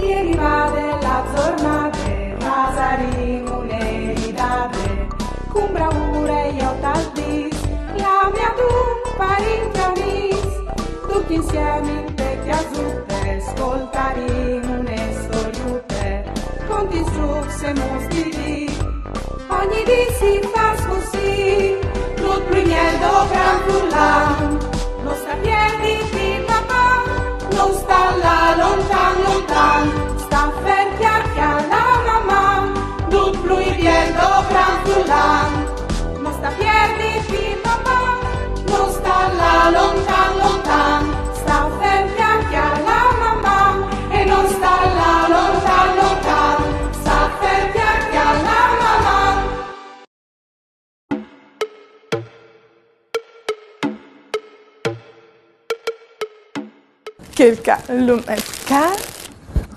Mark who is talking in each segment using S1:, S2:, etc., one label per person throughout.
S1: Ieri va della giornata, Nasarino un'eridate, con bravura io t'aldis, la mia tu parintamis, tutti insieme in te chiasute, ascoltarino une storiute, conti su se mostri, ogni di si fa così, non primiendo gran furlan, non sta piedi di papà, non sta là lontan lontan, sta fer chiacchia la mamma, non primiendo gran furlan, non sta piedi di papà, non sta là lontan lontan, sta fer chiacchia la mamma, e non sta là lontan lontan, sta fer chiacchia la mamma.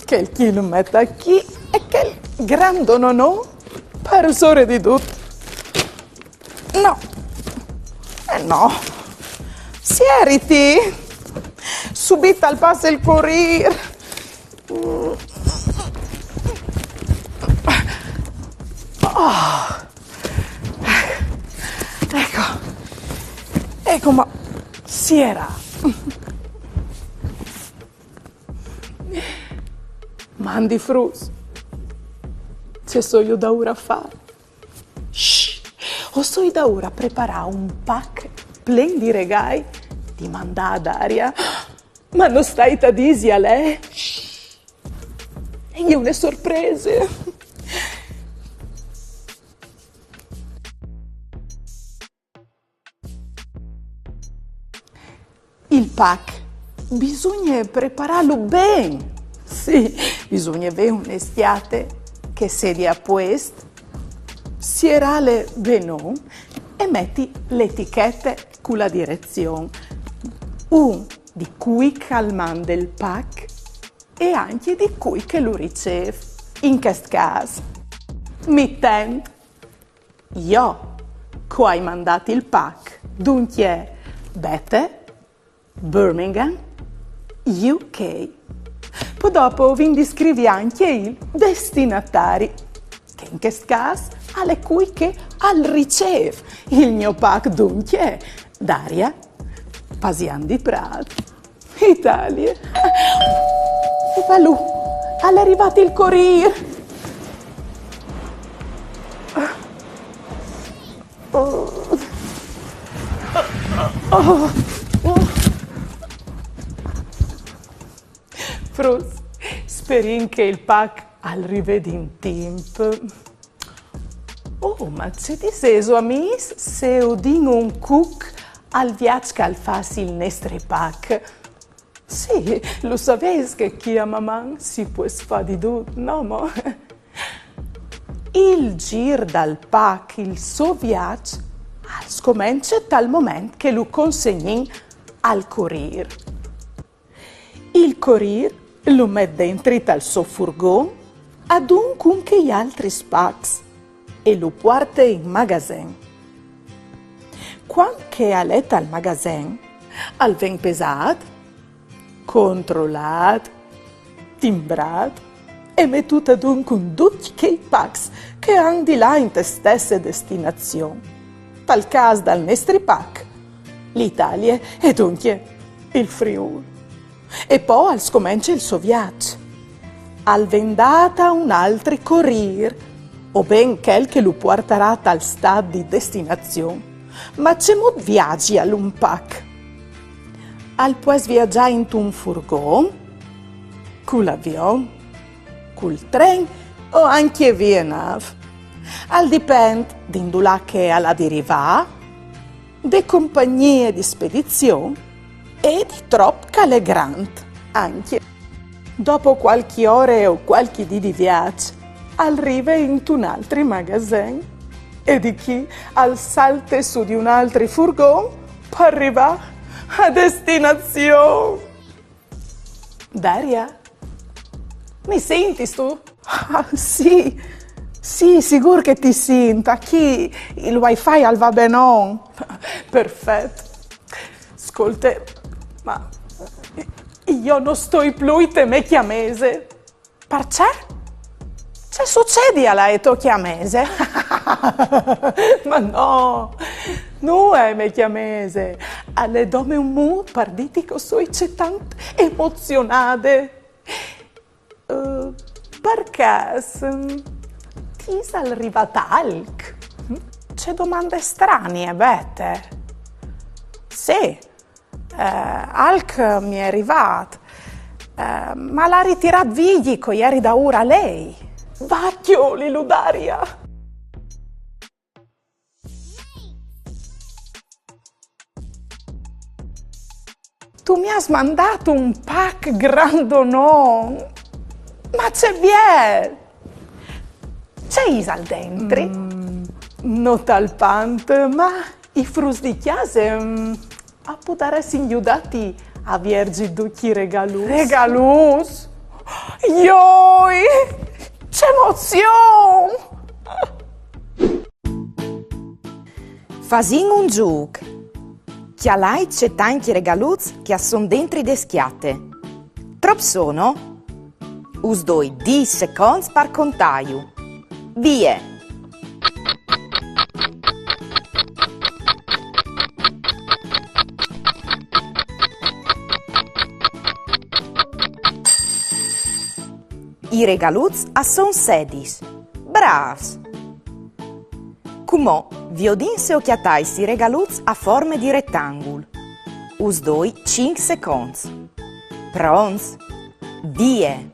S2: Quel chilometro qui e quel grande no parsore di tutto. No, no, sieriti, subito al passo il corriere. Ecco, ma si era. Mandi frus, ce so io da ora a fare. Shh, o so io da ora a preparare un pack plen di regali di mandare ad aria. Ma non stai a disi a lei? Shh, e io le sorprese. Il pack bisogna prepararlo bene. Sì, bisogna avere un'estate che sedia a posto, sierale bene e metti le etichette con la direzione. Un di cui calmanda il pack e anche di cui che lo riceve. In questo caso, mittente, io che hai mandato il pack, dunque Bete, Birmingham, UK. Poi dopo vi descrivi anche il destinatari, che in questo caso alle cui che al riceve il mio pack dunque Daria, Pasian di Prato, Italia. E Palù, è arrivato il corriere. Frus, sperin che il pack arrivi in tempo. Oh, ma c'è di seso, amis, se udin un cook al viaggio che al fassi il nostro pack. Sì, lo sapete che chi a mamma si può fare di tutto, no, mo? Il gir dal pack, il suo viaggio, scomincia dal momento che lo consegni al corriere. Il corriere lo mette dentro al suo furgone ad un con che gli altri packs e lo porta in magazzino. Quando è all'eta al magazzino, al ven pesato, controllato, timbrato e mettuto dunque in tutti i packs che hanno di là in te stesse destinazioni. Tal caso dal nostro pack, l'Italia e dunque il Friuli. E poi al scomincia il suo viaggio. Al vendata un altro corriere, o ben quel che lo porterà al stato di destinazione. Ma c'è molti viaggi all'un pack. Al puoi viaggiare in un furgone, con l'avion, col treno o anche via nave. Al dipende d'indulà che alla deriva, de compagnie di spedizione e di troppo calegrante anche. Dopo qualche ore o qualche dì di viaggio, arriva in un altro magazzino e di chi al salte su di un altro furgone per arrivare a destinazione. Daria, mi senti tu? Ah, sì, sicuro che ti sento. Qui il wifi al va bene. Perfetto. Ascolta, ma io non sto più in te me chiamese. Perché? Che succede alla eto chiamese? Ma no, non è me chiamese. Alle dome un mood partitico sui c'è tanto emozionate. Perché ti sal rivatalc? C'è domande strane, vete? Sì, Alc mi è arrivato, ma l'ha ritirato viglico ieri da ora lei. Vacchioli, Ludaria! Tu mi hai mandato un pack grandonò, ma c'è bien! C'è Isal dentro? Non talpante, ma i frus di chiase a poter essere ingiudati a viergi ducchi regalus. Regalus? Ioi! C'è emozione!
S3: Fasin un giug. Chialai c'è tanti regaluz che son dentro de schiate. Trop sono? Us doi 10 secondi per contaio. Vie! I regaluz a son sedis. Bravs! Cumò, viodin se occhiatais i regaluz a forme di rettangul. Us doi 5 secondi. Prons? Vie!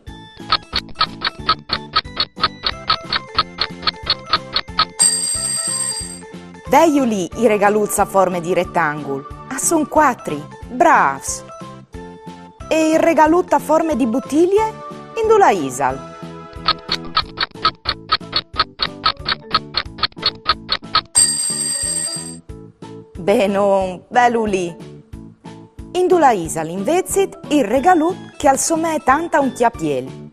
S3: Deiu lì i regaluz a forme di rettangul. A son 4. Bravs! E il regalut a forme di bottiglie? Indula Isal. Beno, bello lì. Indula Isal invece il regalù che al somè è tanta un chiapiel.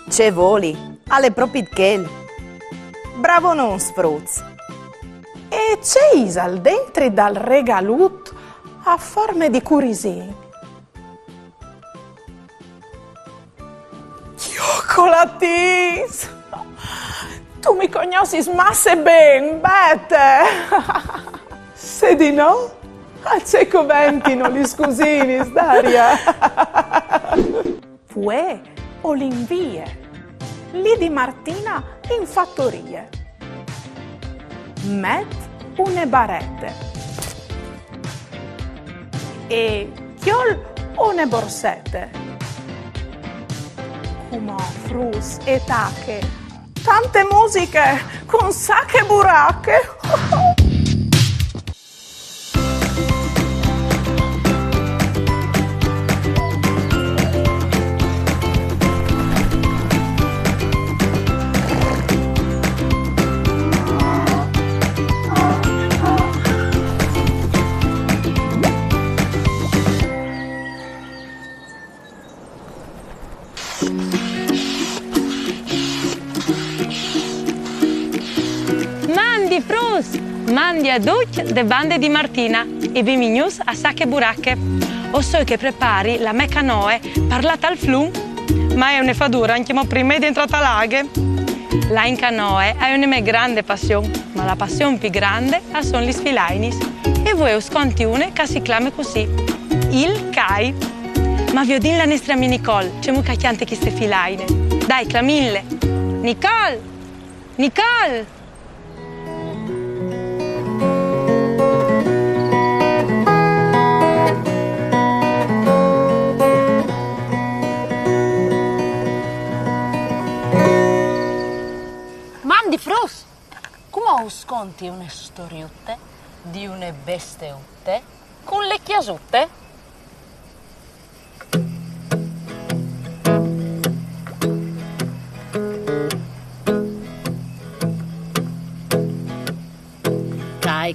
S3: Ce voli, alle proprie chel. Bravo non sfruz.
S2: E c'è Isal dentro dal regalut a forme di curisì. Ciocolatis! Tu mi conosci masse ben, bete! Se di no, a c'è coventino gli scusini, Daria! Fue o l'invie, lì di Martina in fattorie. Met une barette. E chiol une borsette. Come frus e tacche. Tante musiche con sacche e buracche.
S4: Mandi a Duc de bande di Martina e bimignus a sacche buracche. O so che prepari la me canoe parlata al flum, ma è una fadura anche mo prima di entrata laghe. La in canoe è una mia grande passione, ma la passione più grande sono gli sfilainis. E voi usconti une che si chiama così, il CAI. Ma vi ho din la nostra mia Nicole, c'è mucca chiante chi ste filaine. Dai, clamille. Nicole! Nicole!
S5: Mandi frus, come usconti une storiutte di une besteutte con le chiasutte?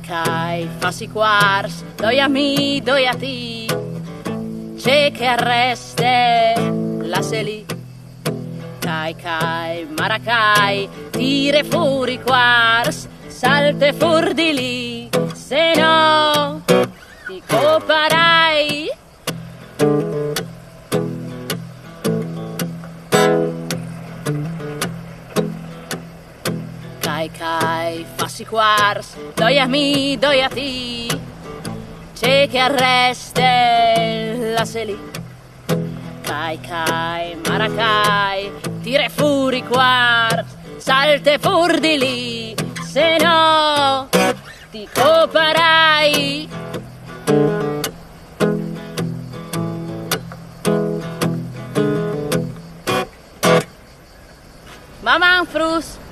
S5: Cai, fassi quars, doi a mi, doi a ti, c'è che arreste la seli. Cai, maracai, tire fuori quars, salte fuori di lì, se no ti coparai. passi quarts, doi a mi, doi a ti, c'è che arreste la seli. Cai, cai, maracai, tire fuori quarts, salte fur di lì, se no ti coparai. Mamma frus.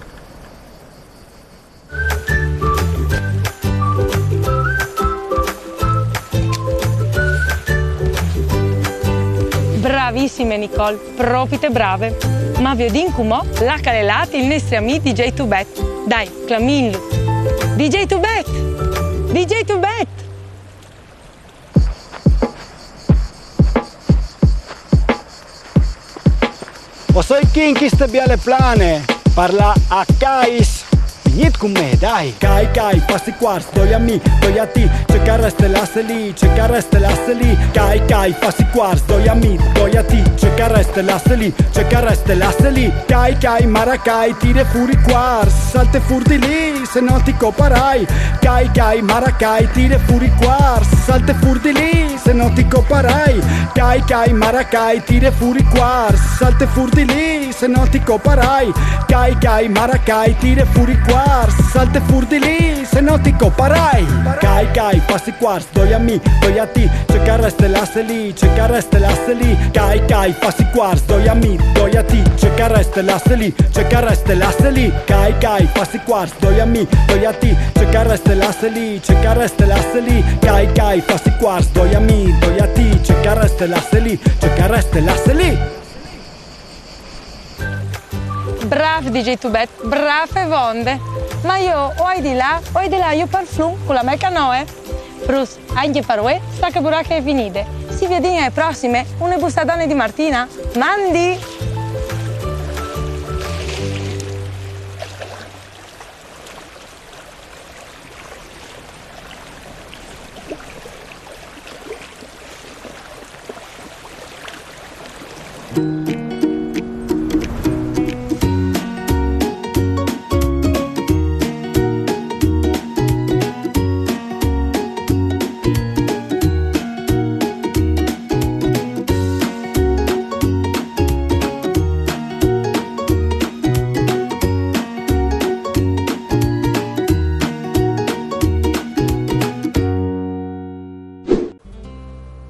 S4: Bravissime Nicole, proprio brave. Ma vi ho d'incumo la calelati il nostro amico DJ Tubet. Dai, clamillo. DJ Tubet! DJ Tubet!
S6: O soi kinkiste biale plane, parla a Kais. Venite con me, dai. Cai, cai, passi quarts, doi a mi, doi a ti, cercare stelasse lì, cercare stelasse lì. Cai, cai, passi quarts, doi a mi, doi a ti, cercare stelasse lì, cercare stelasse lì. Cai, cai, maracai, tire fuori quarts, salte fur di lì, se no ti coparai. Cai, cai, maracai, tire fuori quarts, salte fur di lì, se no ti coparai. Cai, cai, maracai, tire fuori quarts, salte fur di lì, se no ti coparai. Cai, cai, maracai, tire fuori quarts, salte fur di lì, se no ti coparai. Cai, cai, passi quarts, doi a mi, doi a ti, cercare stelasse lì, cercare stelasse lì. Cai, cai, passi quarts, doi a mi, doi a ti, cercare stelasse lì, cercare stelasse lì. Cai, cai, passi quarts, doi a mi, doi a ti, cercare stelasse lì, cercare stelasse lì. Cai, cai, passi quarts, doi a mi, doi a ti, cercare stelasse lì, cercare stelasse lì.
S4: Bravo DJ Tubet, brave vonde. Ma io o di là io per flum con la mia canoe. Prus, anche per voi, sta che buracca è finita. Si vediamo alle prossime, una bustadone di Martina. Mandi!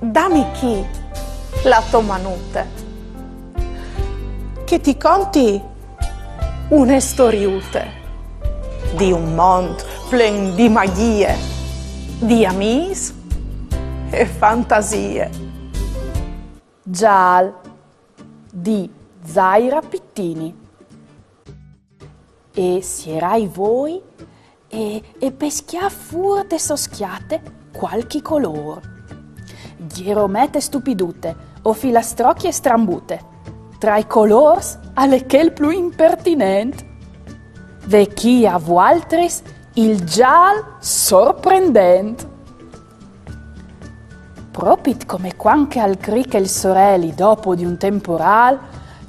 S2: Dammi chi la tua manute, che ti conti une storiute di un mondo plen di magie, di amis e fantasie.
S7: Gial di Zaira Pittini. E sierai voi e peschia fur de soschiate qualche color. Ghieromete stupidute o filastrocchie strambute, tra i colors alle che il più impertinent. Vecchi a vualtris il gial sorprendent. Propit come quanche al cric il sorelli dopo di un temporal,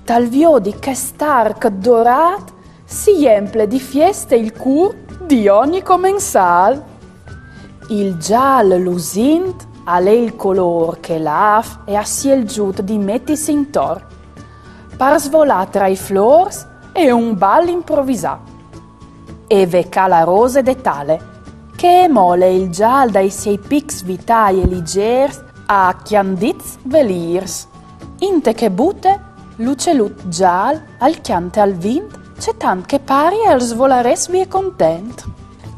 S7: tal viodi che stark dorat si emple di fieste il cur di ogni comensal. Il gial lusint a lei il color che l'af e assi il giut di mettis in tor, par svolà tra i flors e un bal improvvisà. E veca la rose de tale, che emole il gial dai sei pics vitai e ligers a chiandiz velirs, inte che bute lucelut gial al chiante al vint, c'è tant che pari al svolares vi è content.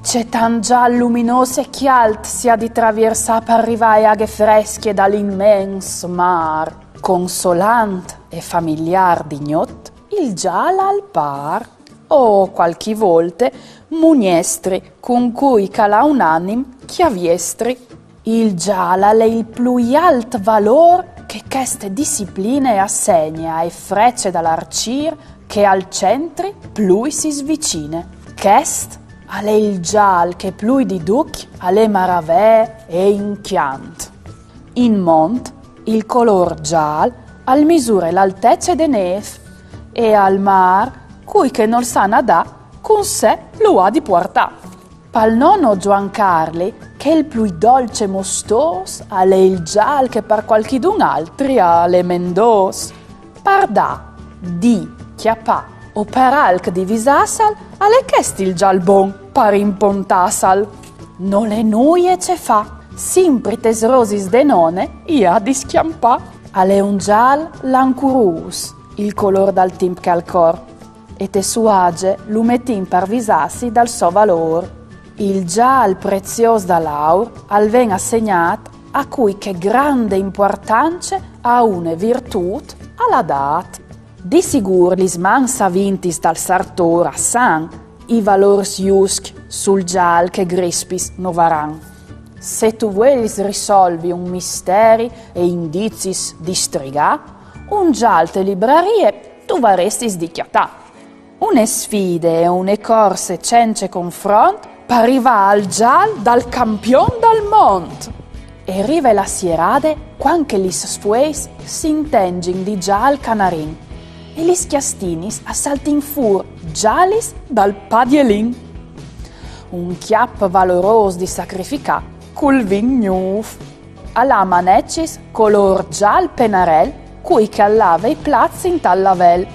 S7: C'è tan già luminoso e chialt sia di traversà per arrivare aghe fresche dall'immenso mar. Consolant e familiar di gnot, il gial al par. O qualche volte mugnestri con cui cala un anim chiaviestri. Il gial è il più alt valor che queste discipline assegna e frecce dall'arcir che al centri più si svicine. Chest alle il gial che più di duc alle maravè e inchiant. In mont il color gial al misure l'altezza de nef e al mar cui che non sa nadà con sé lo ha di portà. Pal nonno Giancarli, che il più dolce e mostos, è il gial che per qualchidun altri ha le mendos. Pardà, di, chiapà o per alc di visassal, alle chesti il gial bon, par impontassal. Non le nuie ce fa, simpri tesrosis de none, ia di schiampà. Alle un gial lancurus, il color dal timp che al cor, e te suage l'umetin per visassi dal so valor. Il gial prezios da laur al ven assegnat a cui che grande importanza ha une virtut alla dat. Di sigur lis mans avintis dal sartor a san i valors iusc sul gial che grispis novaran. Se tu vuelis risolvi un misteri e indizis di strigà, un gial te librarie tu varestis di chiatà. Une sfide e une corse cence confront pariva al gial dal campion dal mont. E rive la sierade quanche lis sfueis s'intengin di gial canarin. E lis chiastinis assaltin fur gialis dal padielin. Un chiapp valoros di sacrificà cul vin gnuf. Alla manecis color gial penarel cui che allava i plazzi in tal lavel.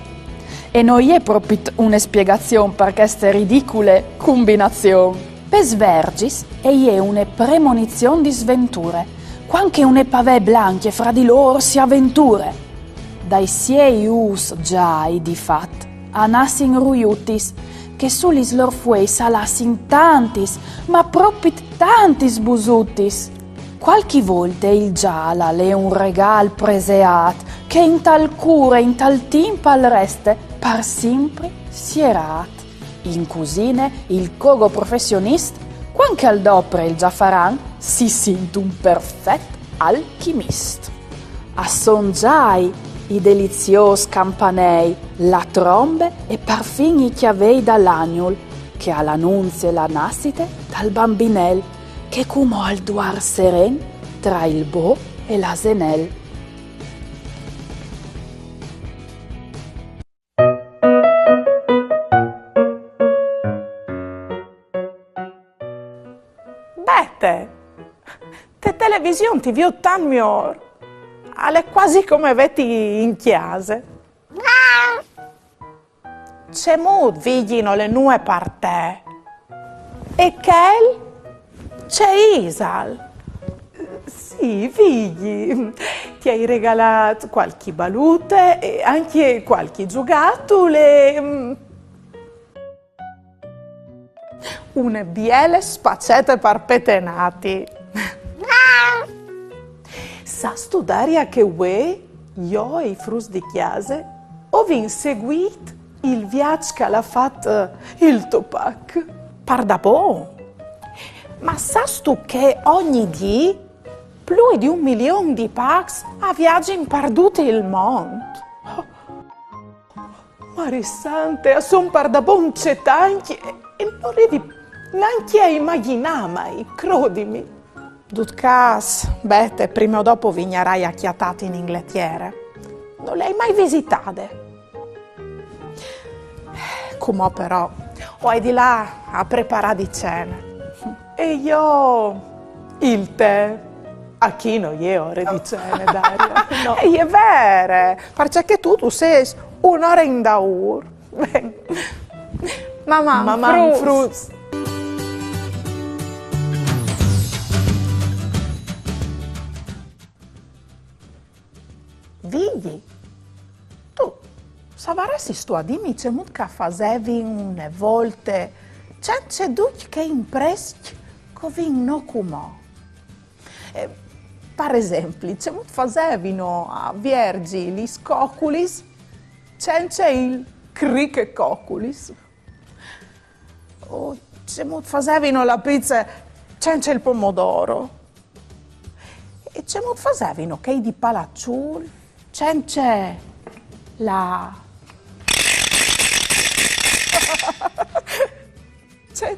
S7: E non è proprio una spiegazione per queste ridicole combinazioni. Per svergis è una premonizione di sventure, quanche une pavè blanche fra di loro si avventure. Dai siei us giai di fat, anassin ruiutis, che sulis lor fuei salassin tantis, ma proprio tantis busutis. Qualche volta il giala le un regal preseat, che in tal cura, in tal timp al reste, par sempre sierat. In cucine il cogo professionist, quanche al dopre il giafaran, si sint un perfetto alchimist. Assongiai i delizios campanei, la trombe e parfin i chiavei dall'agnol, che all'annunzio la nascite dal bambinel, che cumò al duar seren tra il bo e l'asenel.
S2: Te televisione ti vi tan mior, alle quasi come vetti in chiase. C'è mood vigino le nue parte. E quel c'è Isal. Sì, figli, ti hai regalato qualche balute e anche qualche giocattole. Une biele spaccette parpetenati. Sa studaria che ue, io e i frus di chiase, ho vin seguit il viaggio che l'ha fatto il Tupac. Parda bon. Ma sa stu che ogni dì più di 1 milione di pax a viaggi perduti il mondo. Marissante, son parda bon c'è tanti e non ridi neanche a immaginare, crodimi. Dut cas, bete, prima o dopo vignerai acchiatati in Inghilterra. Non le hai mai visitate. Come però, o hai di là a preparare di cena. E io il tè. A chi non è ore di cena, Daria? No. E è vero, perché tu sei un'ora in daur. Mamma, frus. Vigli, tu savaresti sto a dimmi c'è molto che facevi une volte, c'è duc che impresti che no comò. Per esempio, c'è molto facevino a Viergi gli scoculis, c'è il criche coculis. O c'è molto facevino la pizza, c'è il pomodoro. E c'è molto facevino che di palacciul, c'è la...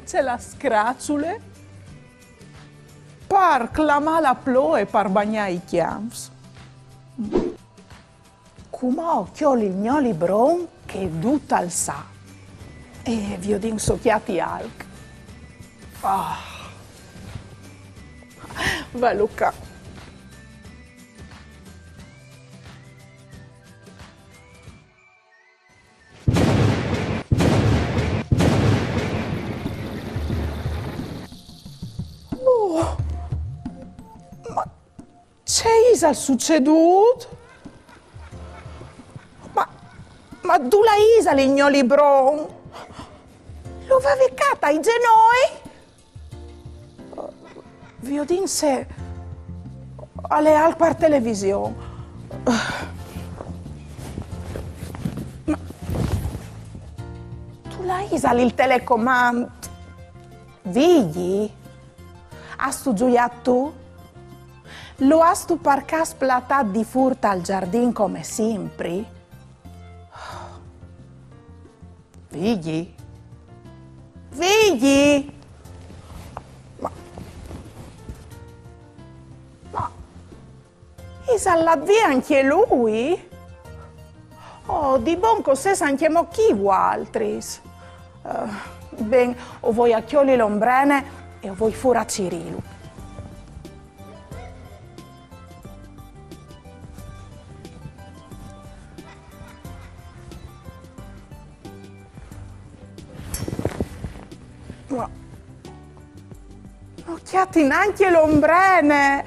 S2: c'è la scracciule per clamare la plo e per bagnare i chiams. Come occhioli gnoli bron che dutta al sa. E vi ho din socchiati alc. Vai Luca. Ma c'è isa succeduto? Ma tu la isa l'ignoli bron? Lo va veccata ai genoi? Viodin se alle al per televisione. Ma tu la isa il telecomando? Vigli? Has tu gioiato? Lo has tu per cas platat di furta al giardin come sempre? Vigli? Vigli? Ma isa la via anche lui? Oh, di buon cos'è anche mochivo altris? Ben, o voi a chioli l'ombrene e o voi fura a Cirilu. Occhiati neanche l'ombrene.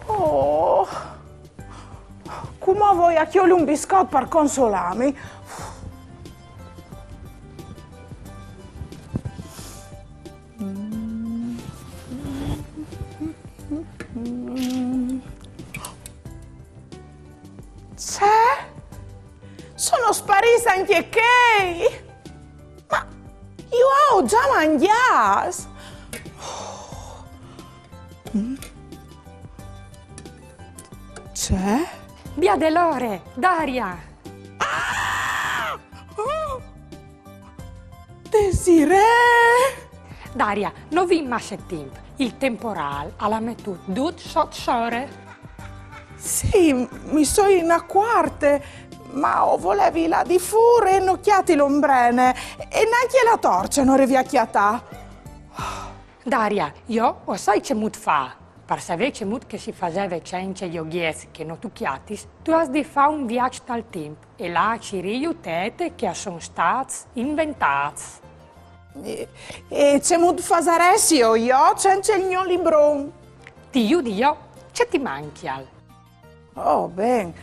S2: Oh, come vuoi a chioli un biscotto per consolarmi? C'è? Sono sparita anche che? Ma io ho già mangiato. C'è?
S8: Via Delore, Daria!
S2: Ah! Oh! Desiree!
S8: Daria, non vi masce tempo. Il temporale alla metà dut sot sore.
S2: Sì, mi so in a quarte, ma volevi la di fure e nocchiati l'ombrene e neanche la torcia non riviacchiata.
S8: Daria, io ho sai che mut fa. Per sapere che mut che si faceva cence gli oghiez che non tu chiatis, tu has di fa un viaggio dal tempo e là ci riutete che sono stati inventati.
S2: E c'è mut fasaressio io, c'è il mio libro.
S8: Ti aiuti io, c'è ti manchi al.
S2: Oh, ben,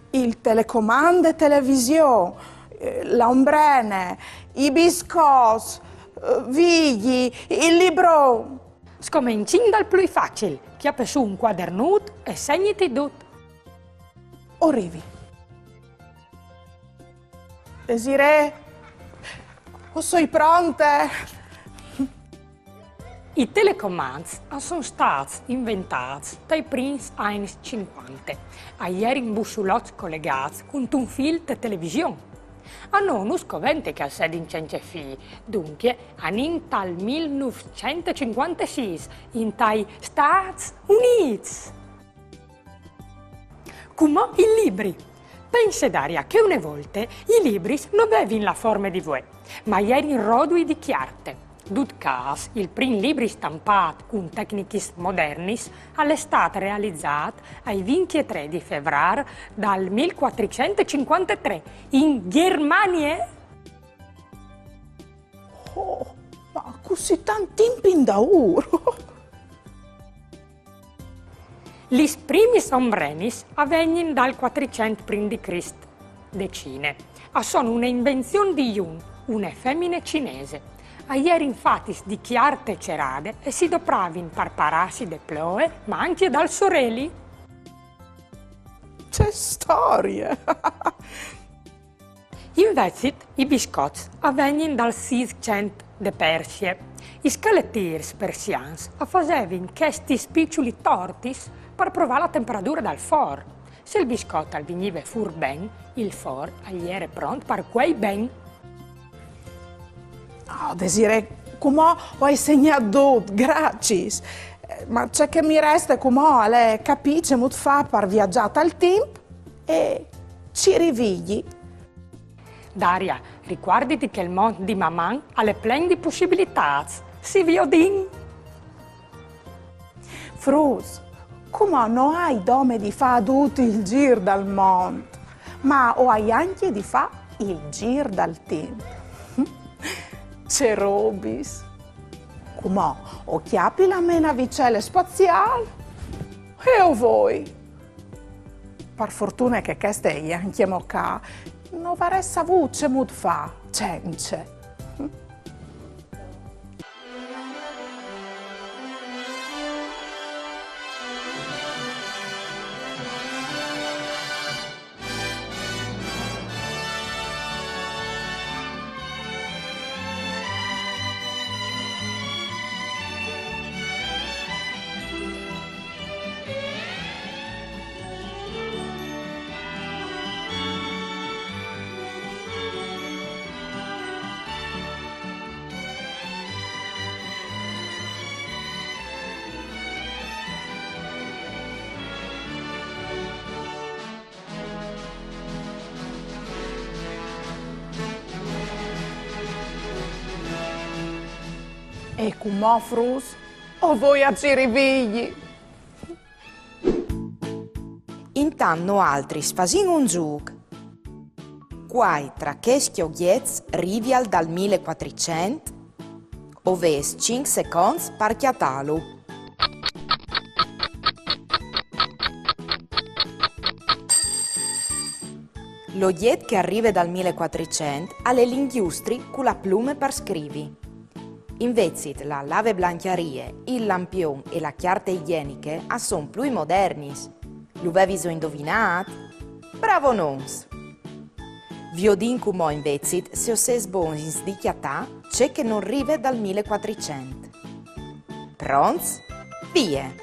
S2: il telecomando e televisione, l'ombrene, i biscotti, vigli, il libro.
S8: Scomincin dal più facile, chiappa su un quadernut e segnati tutto.
S2: Arrivi. Desiree, o sei pronte?
S8: I telecomandi sono stati inventati dai primi anni 50, a ieri in bussulotti collegati con un fil di televisione. Hanno uno scovente che ha sede in Cencefi, dunque, in tal 1956, in tai Stati Uniti. Come i libri. Pensa, Daria, che una volta i libri non avevano la forma di voi, ma erano rodui di chiarte. Dutcas, il primo libro stampato con tecniche moderne, è stato realizzato il 23 di febbraio del 1453 in Germania.
S2: Oh, ma così tanti in da uro.
S8: Gli primi ombrenis avvengono dal 400 prima di Cristo, decine. Sono un'invenzione di Yun, una femmina cinese. Ieri infatti di chiarte cerade e si dopravin per pararsi de ploe, ma anche dal sorelli.
S2: C'è storia!
S8: Invece i biscotti avvengono dal 600 de Persie. I scalettiers persians facevano questi spiccioli tortis per provare la temperatura del forno. Se il biscotto al veniva fur ben, il forno era pronto per quei ben.
S2: Oh, Desiree, come ho insegnato, grazie. Ma c'è che mi resta come lei capisce come fa per viaggiare al tempo e ci rivigli.
S8: Daria, Ricordati che il mondo di mamma ha le piene di possibilità. Si viodin.
S2: Frus, come non hai dome di fare tutto il giro dal mondo, ma o hai anche di fare il giro dal tempo. C'è robis. Come o chiappi la navicella spaziale e o voi. Per fortuna che questa è anche mocca, non varessa voce mut fa, cence. E come Frus, o voi a girivigli?
S3: Intanto altri sfasin un giug. Quai tra cheschio ghiez rivial dal 1400, oves 5 secondi per chiatalu. Lo ghiet che arriva dal 1400 ha le linguistri con la plume per scrivi. Invece la lave blanchiarie, il lampion e la chiarte igieniche son più moderni. Lo avevi indovinato? Bravo nons! Viodin come invece se os bons di chiatà c'è che non arriva dal 1400. Pronti? Via!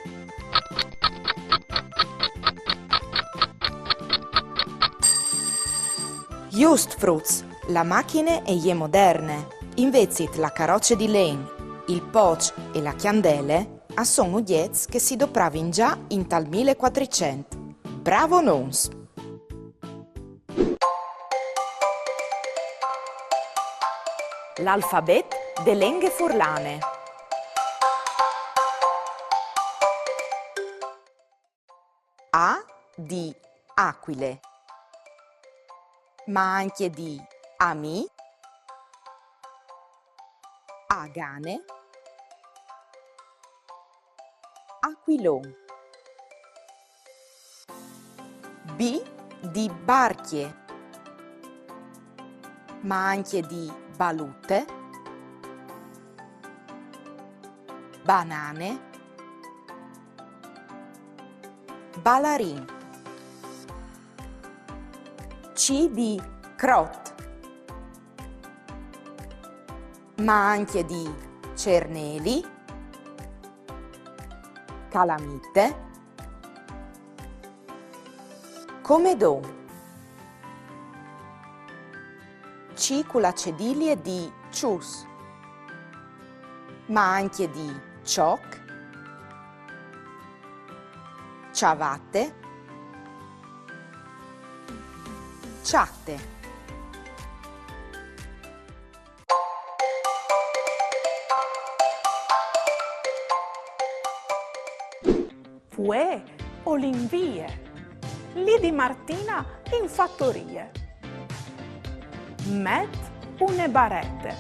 S3: Just Fruz, la macchina è moderne. Invece la carrozza di legno, il poch e la candele sono oggetti che si dopravano già in tal 1400. Bravo nons! L'alfabeto delle lingue furlane. A di aquile, ma anche di ami, agane, aquilon. B di barchie, ma anche di balute, banane, ballarin. C di crot, ma anche di cerneli, calamite, comedon. C con la cedilia di cius, ma anche di cioc, ciabatte, ciatte.
S2: Fue o l'invie, lì di Martina in fattorie. Met une barette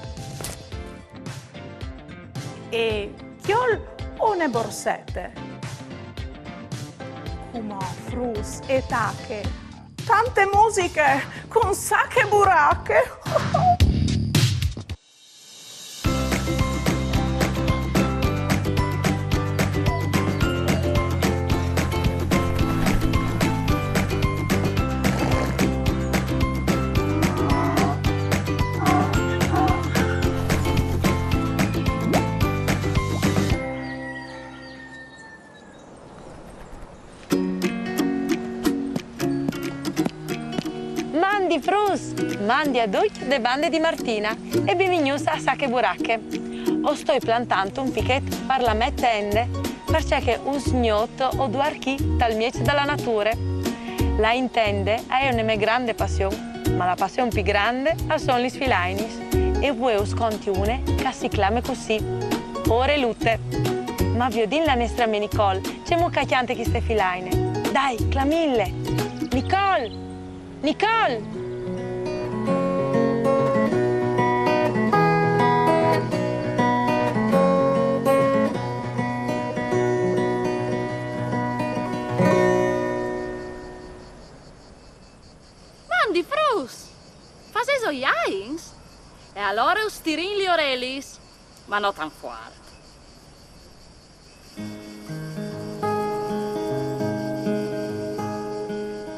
S2: e chiol une borsette. Come frus e tacche, tante musiche con sacche e buracche.
S4: Mandi Frus, mandi a tutti de bande di Martina e benvenuti a Sacche Buracche. O sto plantando un pichetto per la mettende perché un sgnotto o due archi dal miece dalla natura. La intende è una mia grande passione, ma la passione più grande sono gli filainis. E voi sconti une che si chiama così, ore lutte. Ma vi odin la nostra mia Nicole, c'è mucca chiante chi ste filaine. Dai, clamille! Nicole! Nicole!
S5: Mandi frus! Fas eso jains? E allora stirin gli orelis, ma non tan forte.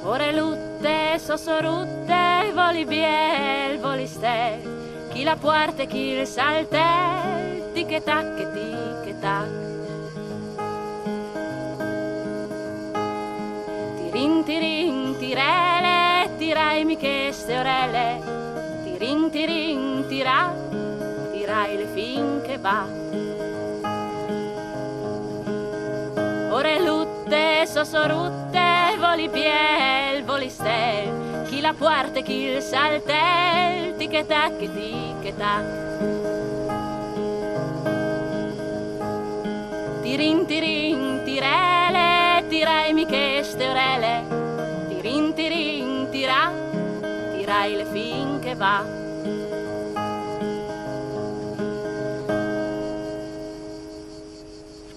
S5: Ore lutte, sossorutte, voli biel, voli stel, chi la puerte, chi il saltel, tic-tac e tic-tac. Tirin, tirele, tirai mi che ste orele, tirin, tirai le finché va. Ore lutte, sossorutte, voli piel, voli stel, chi la puerte, chi il saltel, tic-tac e tic-tac. Tirin, tirele, tirai mi che ste orele, tirin, tirai le finché va.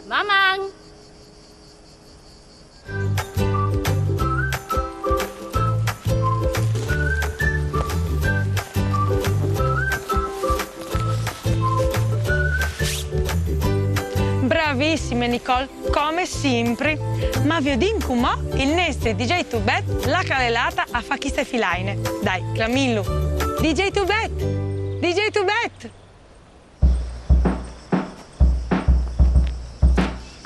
S5: Maman!
S4: Bravissime Nicole, come sempre. Ma vi odin come il nostro DJ Tubet la calelata a fa chi ste filaine. Dai, clamillo. DJ Tubet! DJ Tubet!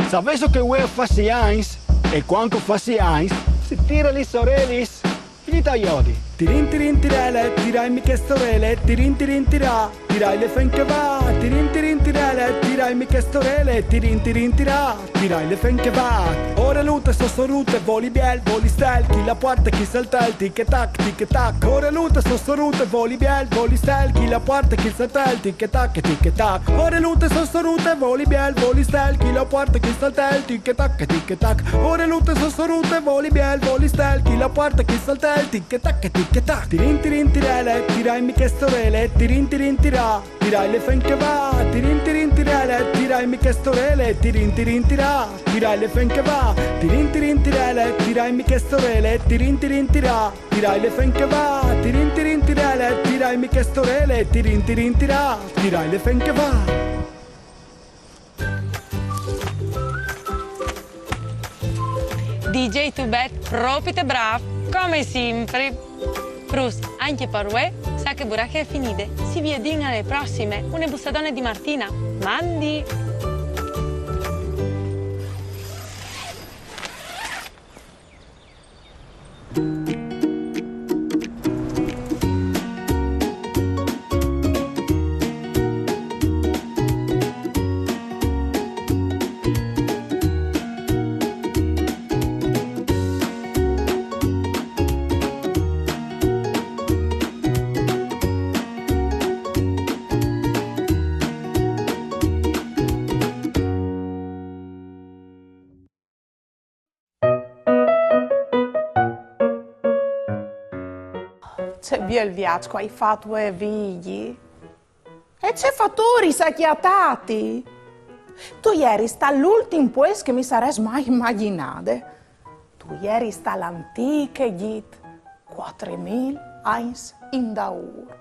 S6: Sapeso che voi fasi eins, e quando fasi eins, si tira le sorelis. Finita iodi. Tirin tirele, tirai mi che storele, tirin tira, tirai le finché va. Tirin tirele, tirai mi che storele, tirin tira, tirai le finché va. Ore lute, sossorute, voli biel, voli stel, chi la porta, chi salta il tic-tac, tic-tac. Ore lute, sossorute, voli biel, voli stel, chi la porta, chi salta il tic-tac, tic-tac. Ore lute, sossorute, voli biel, voli stel, chi la porta, chi salta il tic-tac, tic-tac. Ore lute, sossorute, voli biel, voli stel, chi la porta, chi salta il tic-tac, tic-tac. Tirin tirele, tirai mi che storele, tirin tirai le finché va. Tirin tirele, tirai mi che storele, tirin tirai le finché va. Tirin tirele, tirai mi che storele, tirin tirai le finché va. Tirin tirele, tirai mi che storele, tirin tirai le finché va.
S4: DJ Tubet, proprio brav, come sempre. Frus, anche per voi, sa che buracche è finite. Si vede alle prossime. Una bussadone di Martina. Mandi!
S2: C'è via il viaggio che hai fatto e vigli? E c'è fattori sacchiatati? Tu ieri sta l'ultimo pues che mi saresti mai immaginate. Tu ieri sta l'antica git 4001 in daur.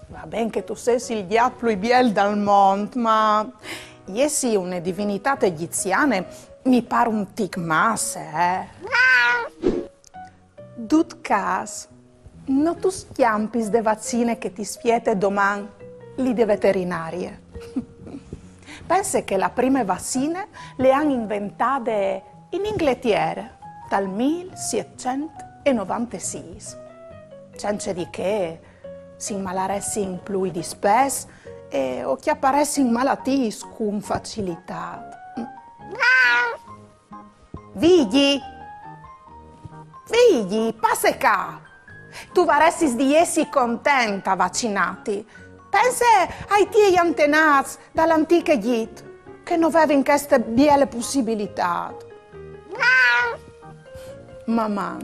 S2: Va bene che tu sei il gat più biel dal mondo, ma io sì una divinità egiziana mi pare un tic masse, Dut cas, non tu schiampis de vaccine che ti spiete domani lì de veterinarie. Pensa che le prime vaccine le hanno inventate in Inghilterra dal 1796. Senza di che si immalaresti in più di spesso e o che apparesti in malattie con facilità. Vigli! figli, passe qua. Tu varessi di essi contenta vaccinati. Pensa ai tuoi antenati dall'antica Egitto, che non avevano queste biele possibilità. Mamma.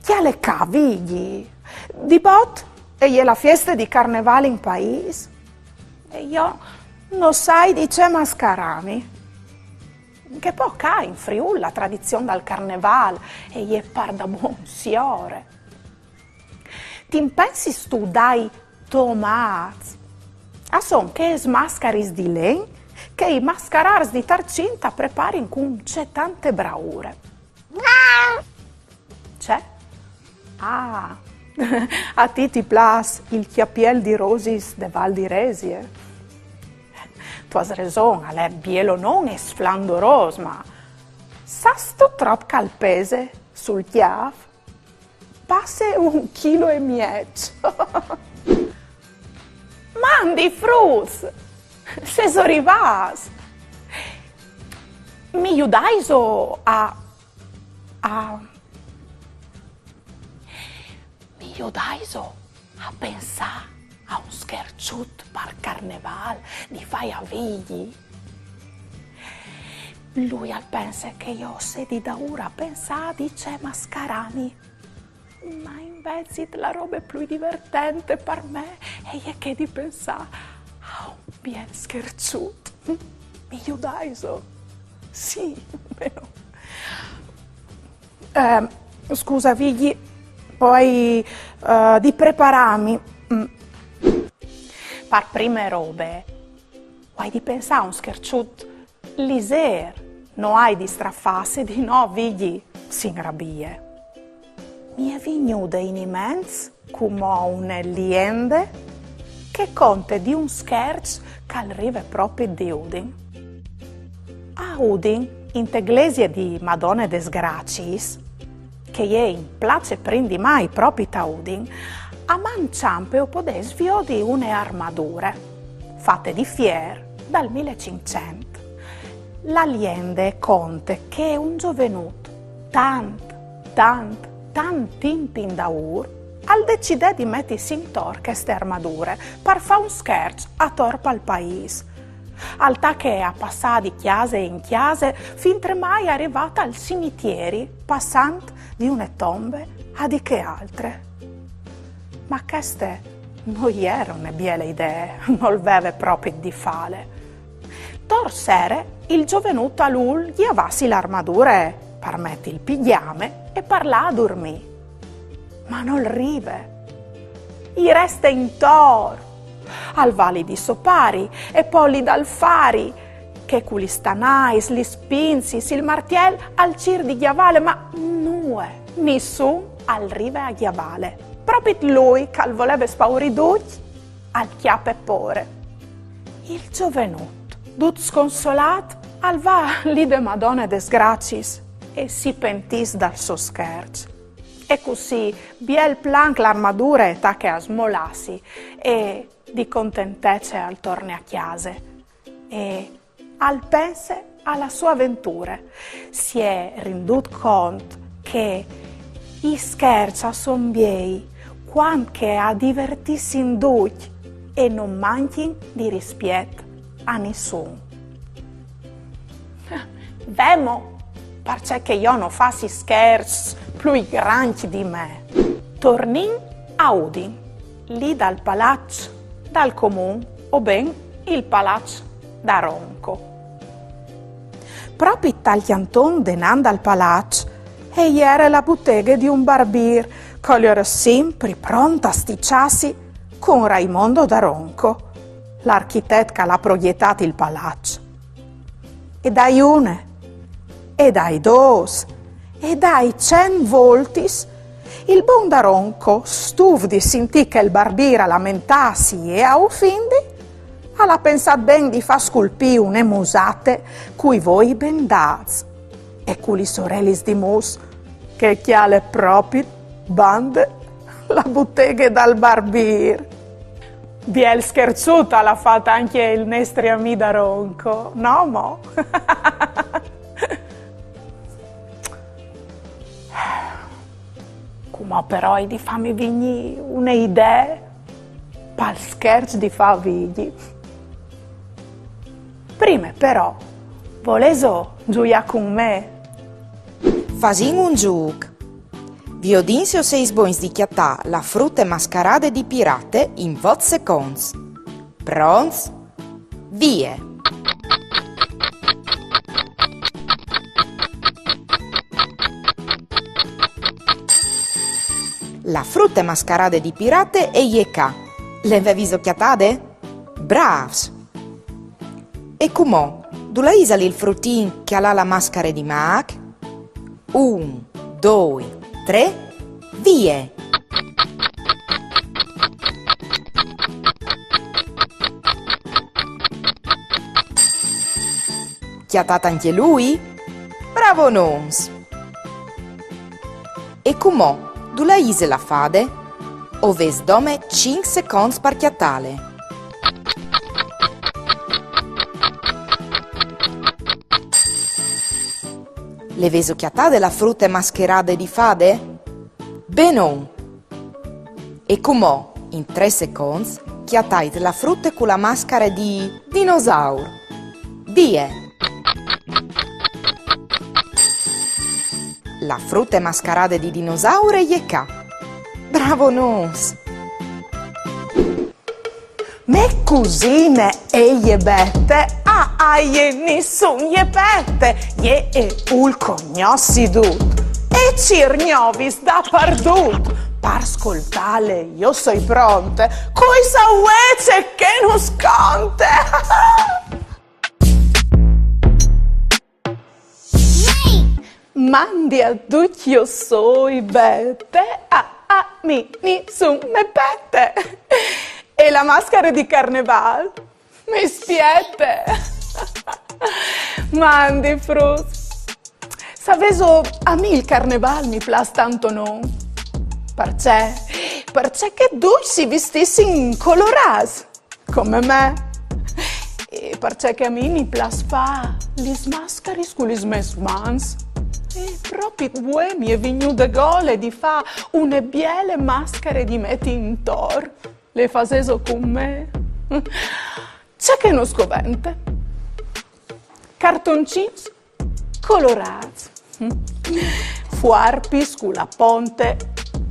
S2: Chi le cavigli? Di bot e la festa di carnevale in paese? E io non sai di c'è mascarami. Che poi qua in Friuli la tradizione del carnevale e gli par da buon signore. Ti pensi tu dai tomati? A son che smascaris di len, che i mascarars di tarcinta preparin con c'è tante braure. C'è? Ah, a ti plas il chiappiel di rosis de Val di Resie. Tu has raison, è bielo non è sflandoros, ma sasto trop calpese sul chiaf? Passe 1,5 kg. Mandi frus, se sorivas. Mi aiutaiso a pensare a un scherciut per carneval di fai a vigli. Lui al pensa che io sedi da ora pensa di c'è mascarani, ma invece la roba è più divertente per me e è che di pensare a un bien scherciut. Mi aiutaiso? Sì, meno. Scusa vigli, poi di prepararmi. Per prime robe, hai di pensare a un scherciut liser, non hai di straffarsi di no, vigli, si ingrabbie. Mi è venuta in mente come una liende che conta di un scherzo che arriva proprio di Udin. A Udin, in iglesia di Madonna des Gracis, che è in place prendi mai proprio da Udin, a Manciampeo podes di une armature fatte di fier dal 1500. La liende conta che un giovenuto tantin daur al decide di mettersi in tor queste armature per fare un scherzo a torpa al paese. Alta che a passare di chiese in chiese finché mai è arrivata al cimitieri passando di une tombe a di che altre. Ma queste non erano biele idee, non aveva proprio di fare. Torsere il giovenuto a lui gli avassi l'armatura per mettere il pigiame e per là a dormire. Ma non rive. Gli resta in tor, al vali di Sopari e poi lì dal Fari, che con gli stanais, gli spinzis, il martiel al cir di Chiavale, ma nessun al rive a Chiavale. Proprio lui che voleva spauriducci al chiappe pore. Il giovenuto, tut sconsolato, al va lì de Madonna des Gracis e si pentis dal suo scherzo. E così, biel plank l'armatura e tacche a smolassi e di contentezze al torne a chiase. E al pense alla sua avventura si è renduto conto che i scherzi son biei quanto a divertirsi in duc e non manchi di rispetto a nessuno. Vemo, perché io non fassi scherzi più grandi di me. Tornin a Udin, lì dal palazzo, dal comune, o ben il palazzo da Ronco. Proprio taglianton denando al palazzo, e era la bottega di un barbier, che era sempre pronta a sticciarsi con Raimondo da Ronco, l'architetto che l'ha proiettato il palazzo. E dai une, e dai dos, e dai 100 voltis, il buon da Ronco, stuf di sentì che il barbiere lamentassi e a offindi, alla pensato ben di far sculpire une musate cui voi bendaz, e cui sorellis di mus, che chiale proprio bande la bottega dal barbier. Biel scherzuta l'ha fatta anche il nostro amico da Ronco, no mo? Come però di fammi venire un'idea per scherzo di fa vigli. Prima però, volevo giocare con me?
S3: Fasin un gioco. Vi odinsi o 6 boins di chiattà la frutta mascarade di pirate in 8 secondi. Pronti? Vie! La frutta mascarade di pirate e Ieka. Le avevi occhiatate? Bravs! E com'ò? Dove isali il fruttin che ha la maschera di Mac? 1, 2, 3, vie! Chiatata anche lui? Bravo Nons! E com'ò? Dove isla fade? Oves dome 5 secondi per chiattale. Le veso chiattate la frutta mascherade di fade? Benon! E com'ò? In 3 secondi chiattate la frutta con la maschera di dinosauro. Die! La frutta mascarade di dinosauro e Ieka. Bravo Nons!
S2: Me cugine e je bette, a je nessun je pette, je e ul cognossi dut, e cirgnovis da pardut. Per ascoltare io sono pronte, coi sauece che non sconte. Mandi a tutti io soi bette, a mi nessun me pette. E la maschera di carneval mi spiete. Mandi frus. Sapeso a me il carneval mi plas tanto non. Perché che tu si vestissi in coloras come me. E perché a me mi plas fa lis mascaris con lis mes mans. E proprio voi mi è venuto gole di fa une biele maschere di metti in tor. Le faceso con me. C'è che non scovente. Cartoncins colorati. Fuarpis con la ponte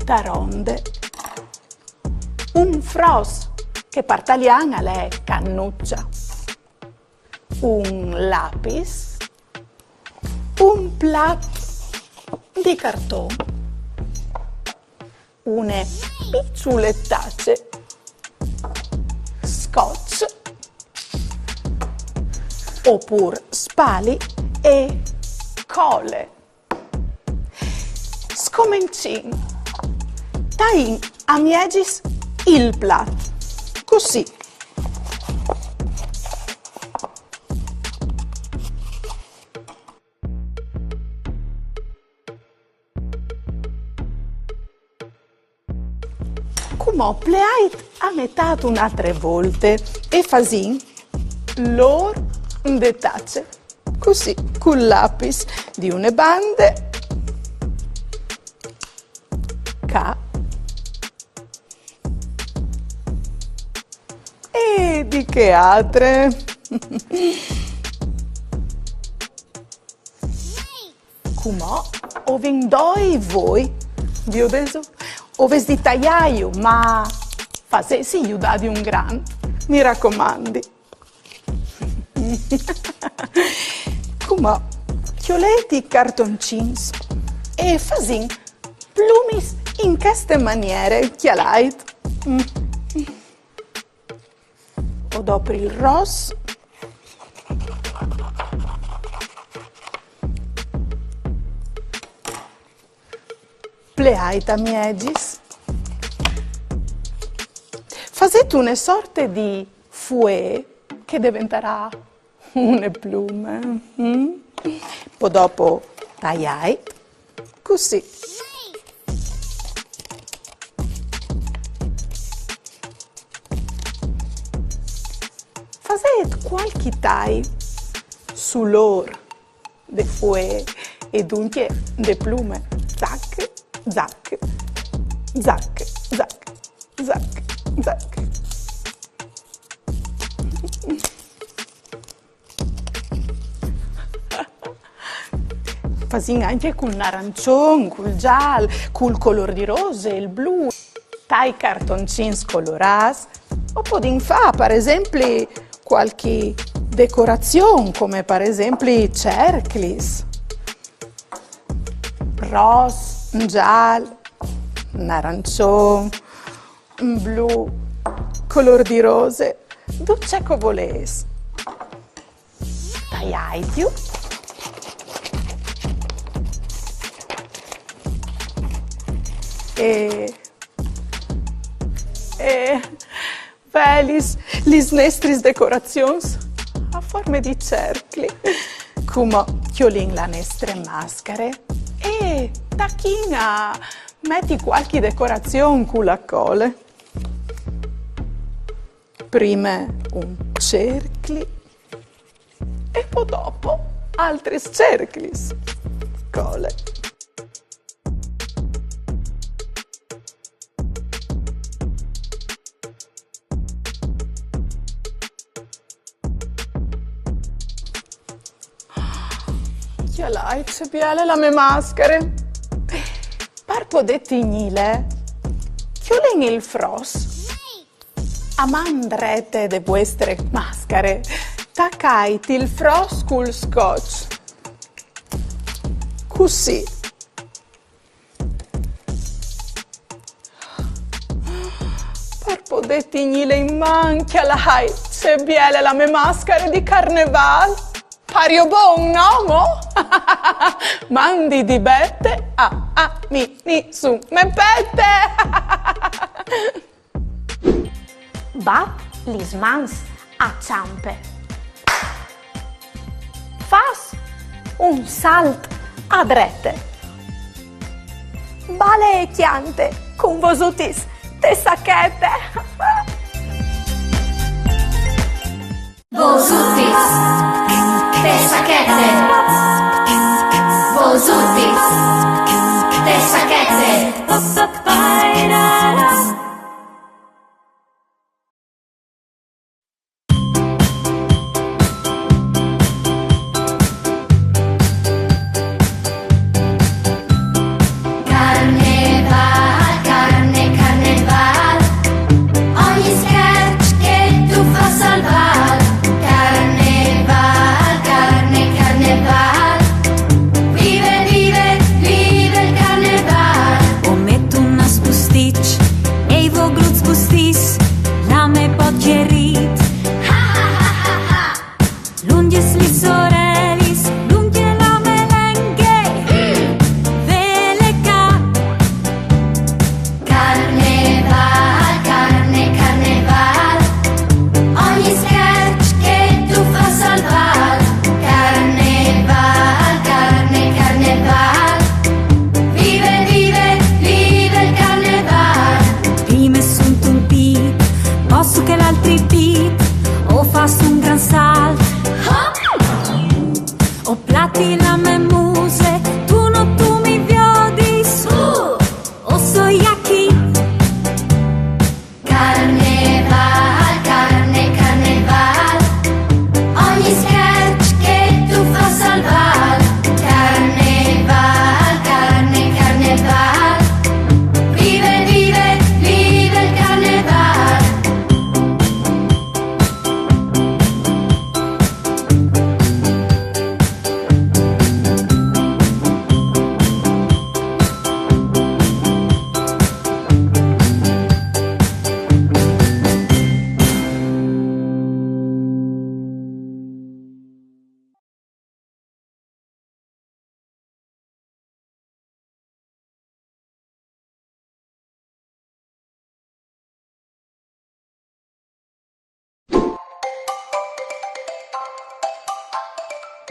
S2: da ronde. Un fros che per italiana è cannuccia. Un lapis. Un plat di cartone. Une picciulettacce. Scotch, oppure spali e cole. Scomincin. Tain a miegis il plat. Così. Come pleait a metà un'altre volte e fasin lor detacce così col lapis di une bande K e di che altre come o vendoi voi vi ho detto o vesti tagliaio, ma facessi aiuta di un gran, mi raccomandi. Come chioletti cartoncins e fasin plumis in queste maniere, chialait. O dopo il rosso. Pleait a miegis. Fazete una sorta di fouet che diventerà une plume. Poi dopo tagliai così. faset qualche tai sull'or de fue e dunque de plume. Zac, zac, zac, zac, zac, zac. Fasin anche col narancione, col giallo, col color di rose, il blu. Tai cartoncini colorati. O podin fa, per esempio, qualche decorazione, come per esempio cerclis. Rosa, giallo, narancione, blu, color di rose. Duce che volesi. Tai più. E velis, lis nestris decorazions a forme di cercli, come chiolin la nestre maschere e tacchina metti qualche decorazione con la cole. Prima un cercli e poi dopo altri cercli. Cole. Che lai, c'è biale la mie maschere. Parpo de tignile, chiulen il fros. Amandrete de vostre maschere, tacaiti il fros col scotch. Così. Parpo de tignile in manchia lai, c'è biale la mie maschere di carneval. Pario bon, no, mo? Mandi di bette mi su me pette.
S9: Bat lis mans a ciampe. Fas un salt a drette. Bale e chiante con vosutis te sacchette.
S5: Vosutis, te sacchette. Vosutis, te sacchette.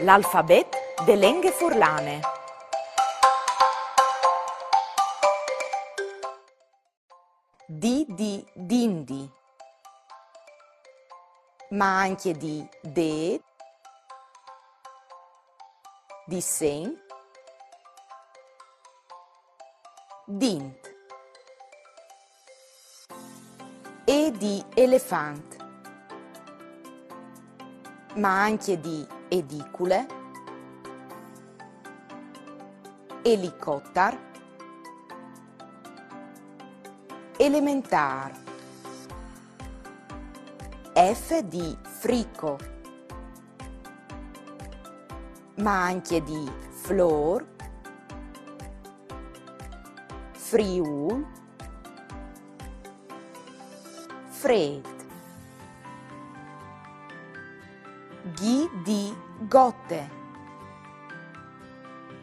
S3: L'alfabet de lenghe furlane. D di dindi. ma anche di de, di sen, dint e di elefant, ma anche di edicule, elicottar, elementar, F di frico, ma anche di flor, friul, fred, G di gotte,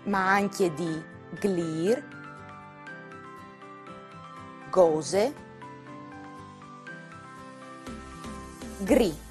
S3: ma anche di glir, gose, gri.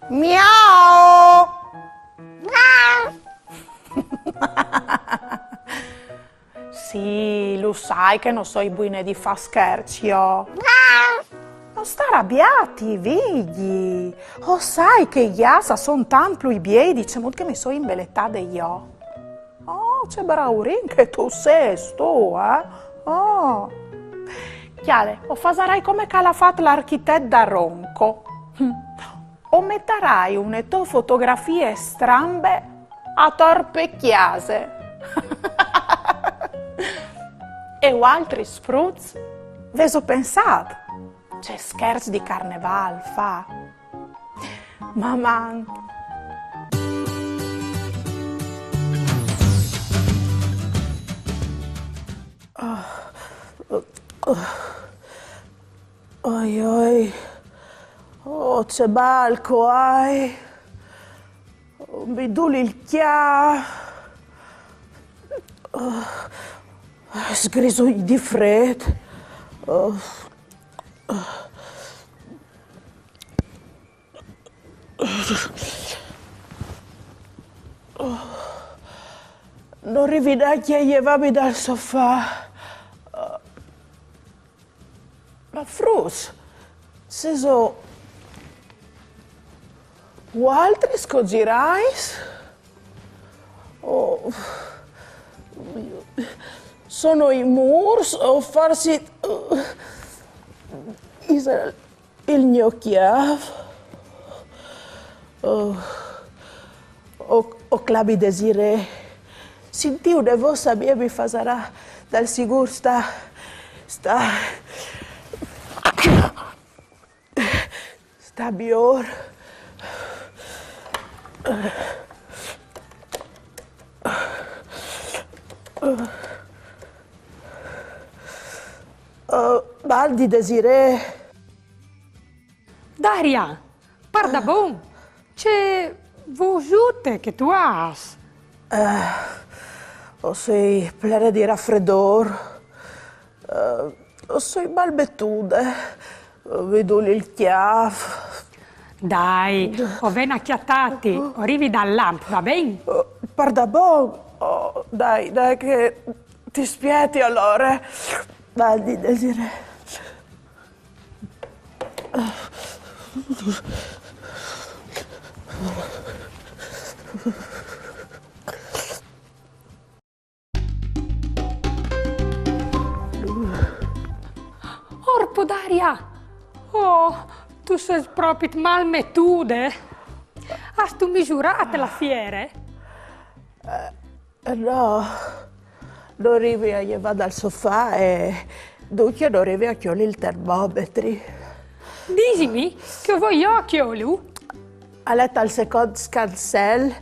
S2: Miau! Sì, lo sai che non so i buine di fa scherzi, oh. Non sta arrabbiati, vedi? Oh, sai che iasa son tanto i biedi, c'è molto che mi so imbellettata io. Oh, c'è braurin che tu sei, sto, eh? Oh. Chiale, o fasarai come che l'ha fatto l'architetto da Ronco. O metterai une tue fotografie strambe a torpecchiase. E altri spruzzi, veso pensato, c'è scherzo di carneval, fa. Mamma. Oi, oi. Oh, c'è balco, ai. Oh, mi duli il chia. Oh, sgrisogni di freddo. Oh. Oh. Non rivedacchia llevami dal sofà. Ma Frus, se so... altri scogirais? Oh, sono i murs o farsi il gnocchiav? O clavi desire? Sintiu de vos sabia mi fasarà dal sigur sta bior. Baldi desire.
S8: Daria, parda bon, c'è vosute che tu has.
S2: O sei plena di raffreddor. O sei balbettude. Vedo il chiaf.
S8: Dai, ho ben acchiattati, arrivi dall'amp, va bene?
S2: Parda bon. Oh, dai, che ti spieti allora. Baldi desire.
S8: Orpo Daria! Oh, tu sei proprio malmettude. Has tu misurato la fiere?
S2: No, non arrivi a llevare dal sofà e dunque non arrivi a chioli il termometri.
S8: Disimi che voglio chiolu.
S2: A letto al secondo scansel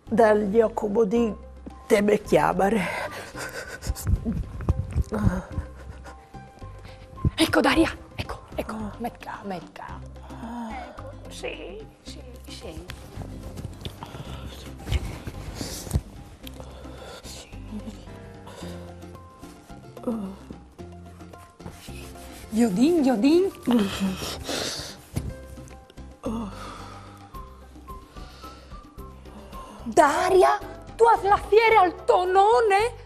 S2: dagli accomodi te me chiamare.
S8: Ecco Daria, ecco, metka. Ecco, sì. Iodin, iodin. Daria, tu hai la fiera al tonone?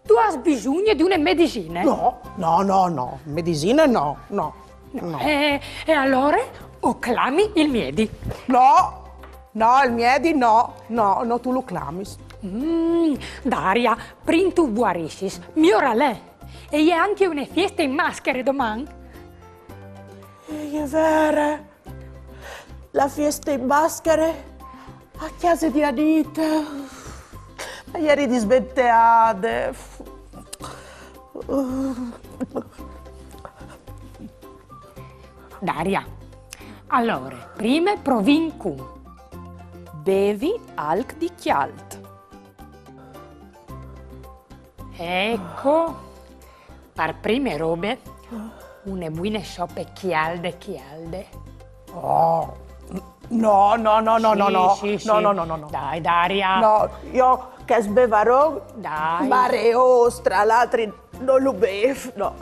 S8: Tu hai bisogno di una medicina?
S2: No, medicine no.
S8: E allora o clami il miedi?
S2: No, il miedi no, tu lo clami.
S8: Daria, prima tu guarisci, migliora lei. E c'è anche una festa in maschere domani.
S2: È vero, la festa in maschere a casa di Anita. Ma ieri di svetteate.
S8: Daria, allora, prima provin cum.
S7: Bevi alc di chialt.
S8: Ecco, per prime robe, una buona soppe chialde.
S2: Oh, no.
S8: Sì.
S2: No.
S8: Dai, Daria.
S2: No, io che sbevarò,
S8: Dai.
S2: mare ostra, l'altri non lo bevo, no.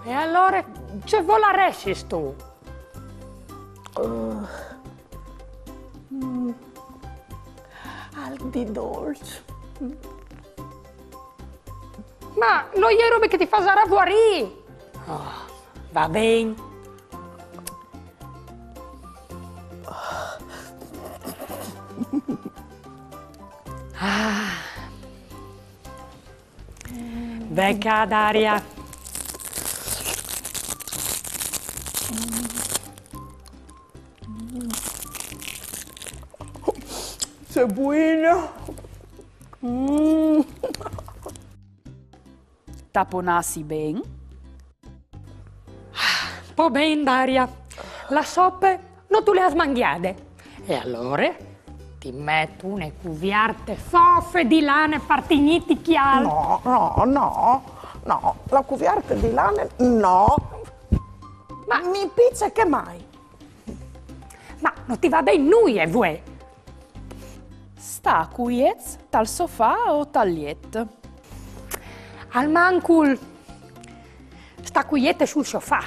S8: E allora, ce volaresti tu?
S2: Al di dolce.
S8: Ma non è roba che ti fa saravuarì. Va bene. Becca, Daria.
S2: Sei buona.
S7: Taponassi ben.
S8: Po' ben, Daria. La soppa non tu le hai smangiate. E allora ti metto una cuviarte foffe di lane partigniti chial.
S2: No, la cuviarte di lane, no. Ma mi pizza che mai?
S8: Ma non ti va bene noi e voi?
S7: Sta quiez tal sofà o tal liet.
S8: Al mancul sta quiete sul sofà.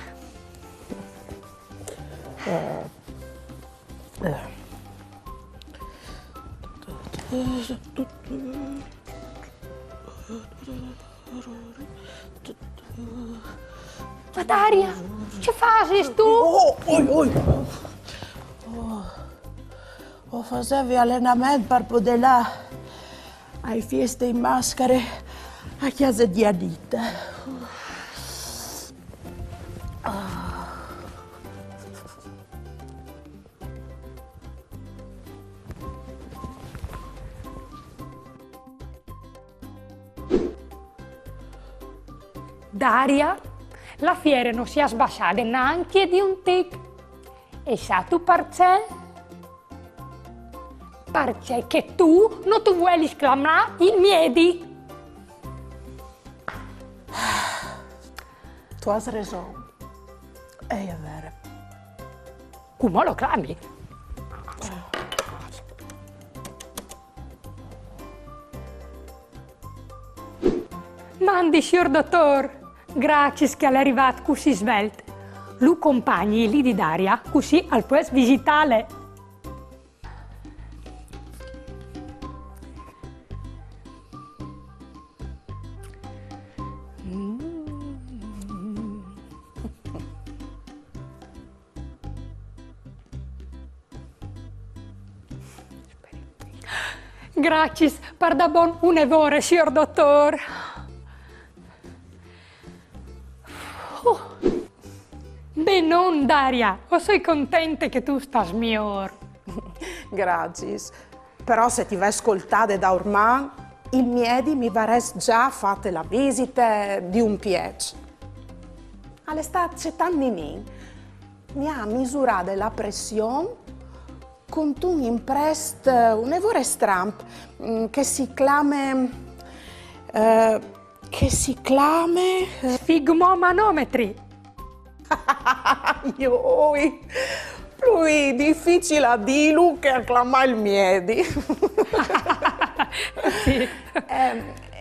S8: Ma Daria, che fai tu?
S2: O facevi allenamento per poter là ai feste in maschere a casa di Anita.
S8: Daria, la fiera non si è sbassata neanche di un tic. E sa tu perché? Perché che tu non ti vuoi esclamare il miedi.
S2: Tu hai ragione. È vero.
S8: Come lo clami? Mandi, signor dottor. Grazie che è arrivato così svelte. Lu compagni lì di Daria, così al può visitare. Grazie per da buon un'evore, signor dottor. Beh, non, Daria, sono contenta che tu stai miglior.
S2: Grazie. Però se ti vai ascoltare da ormai, il miedi mi varesse già fatte la visita di un piacere. All'estate Tanninin mi ha misurato la pressione con un imprest, un evore stramp che si chiama
S8: Sfigmomanometri.
S2: Ioi, lui difficile a dirlo che acclama il miedi.
S8: Sì.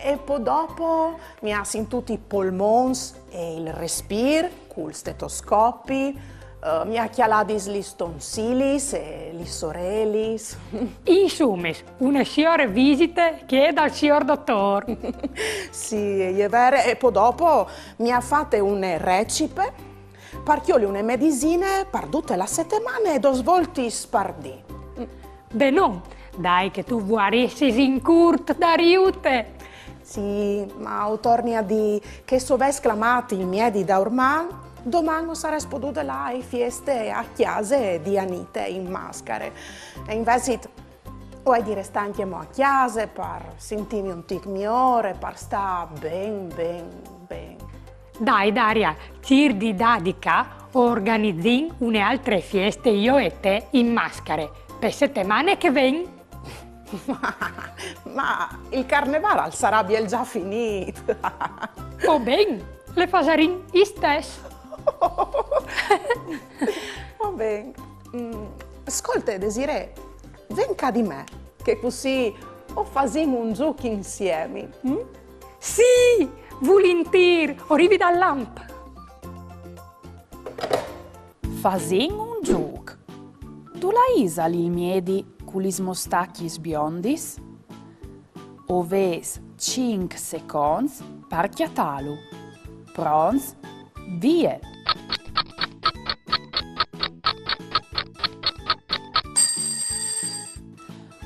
S2: e poi dopo mi ha sentito i polmoni e il respiro col stetoscopi, mi ha chialato gli stonsilis e gli sorelis.
S8: Insomma, una signora visita che è dal signor dottore.
S2: Sì, è vero. E poi dopo mi ha fatto un recipe, perché ho le medicine per tutte le settimane e 2 volte spardì.
S8: Beh no, dai che tu vorresti in curto da riute.
S2: Sì, ma torni a dire che se avessi chiamato i miei da ormai, domani sarei potuta là a feste a chiesa di Anite in maschere. E invece ho di restare anche a chiesa per sentirmi un tic migliore, per stare ben.
S8: Dai Daria, cirdi dadica organizzi une altre feste io e te in maschere per settimane che vengono.
S2: Ma il carnevale sarà già finito.
S8: Oh ben, le fasarin stesso.
S2: Va bene. Ascolta, Desiree, venga di me, che così facciamo un gioco insieme.
S8: Sì, volentieri, arrivi dal lamp.
S7: Facciamo un gioco. Tu la isa li miedi con gli mostacchi biondis? O ves 5 secondi per chiatalu. Pronti? Via!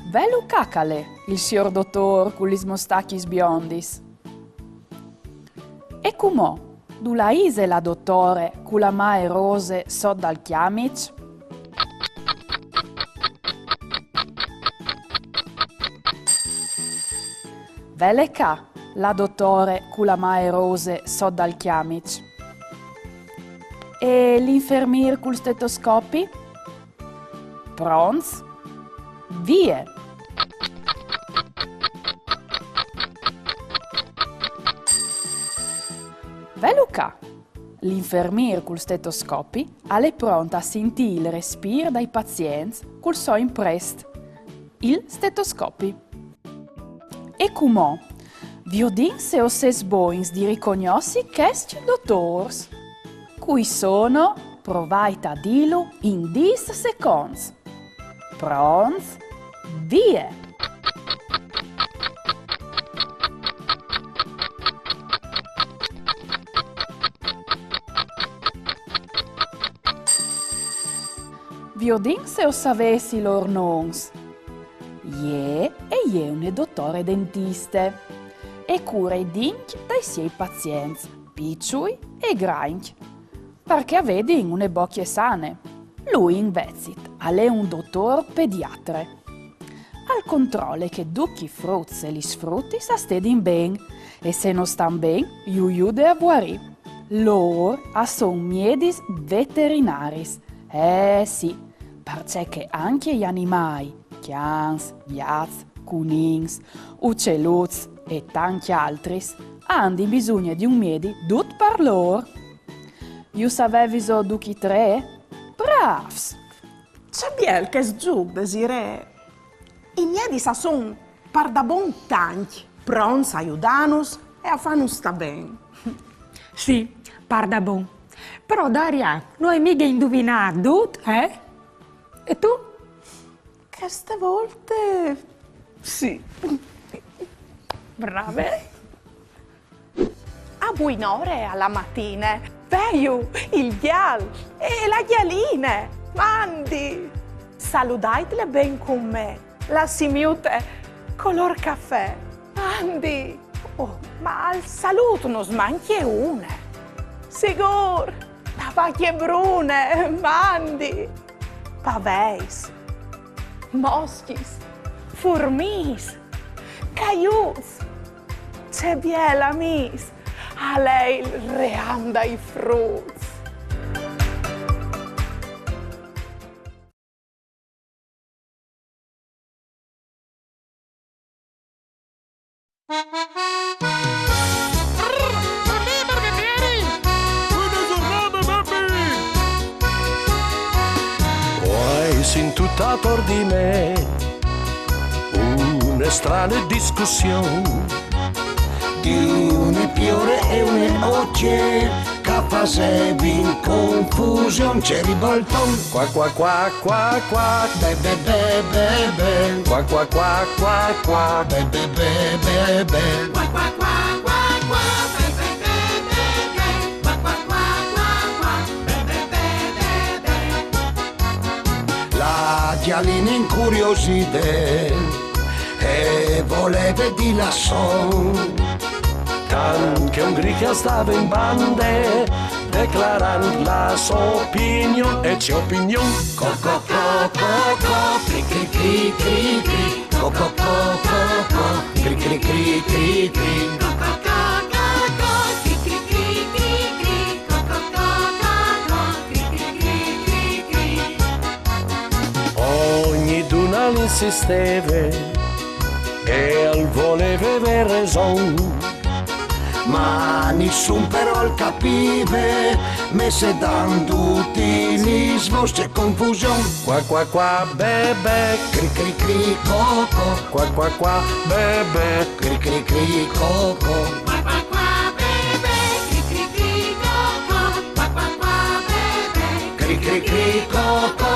S7: Velu cacale, il signor dottor con gli mostacchi biondis. E com'ò? Du la ise la dottore con la mae rose so dal chiamic? Vele ca, la dottore con la mae rose so dal chiamic? E l'infermier col stetoscopi? Pronti? Via! Veluca! L'infermier col stetoscopi è pronta a sentire il respiro dai pazienti col so imprest, il stetoscopi. E com'ò? Vi odin se o ses boins di riconosci questi dottors, cui sono provate a dirlo in 10 secondi. Pronti? Via! Vi odin se o savessi lor noms. Ie un dottore dentiste e cura i dinchi dai suoi pazienti, piccoli e grandi, perché vedi in une bocche sane. Lui invece è un dottore pediatre. Al controllo che tutti i frutti e gli sfrutti stedin ben e se non stan ben, aiuta a guarire. Loro sono medici veterinari. Sì, perché anche gli animali, chians, gatti, cunins, uccelluzi e tanti altri, hanno bisogno di un medico tutto per loro. Io sapevi so duchi 3? Bravs!
S2: C'è bien che è giù, Desiree. I miei sono per da buon tanti, pronti a aiutarnos e a farnos sta bene.
S8: Sì, par da bon. Però Daria, non hai mica indovinato, eh? E tu?
S2: Queste volte sì.
S8: Brave.
S9: A buon'ore alla mattina, veio il ghial e la ghialine. Mandi! Salutatele ben con me. La simiute color caffè. Mandi! Oh, ma al saluto non smanchi una. Sigur! La vacche brune. Mandi! Paveis. Moschis. Furmis. Caiuts. C'è biela mis. A lei il ream dai frutti.
S10: Poi sin tutta attor di me una strana discussione
S11: Une piore e une oce, che facevi in confusion, c'è ribalton.
S10: Qua qua qua qua qua,
S11: Be be be be be.
S10: qua qua qua qua qua,
S11: Be be be be be. La dialina incuriosite e volete di lassò.
S10: Anche un grigia stava in bande, declarando la sua opinione e c'è opinione.
S11: Co co co co co, cri cri cri cri cri. Co co co co co, cri cri cri cri cri.
S10: Ogniduna insisteva e al voleva aver ragione,
S11: Ma nessun però il capive, messe dando tutti gli svos, c'è confusione.
S10: qua qua qua bebe,
S11: Cri cri cri coco,
S10: qua qua qua bebe,
S11: cri cri cri coco. Cri cri cri coco.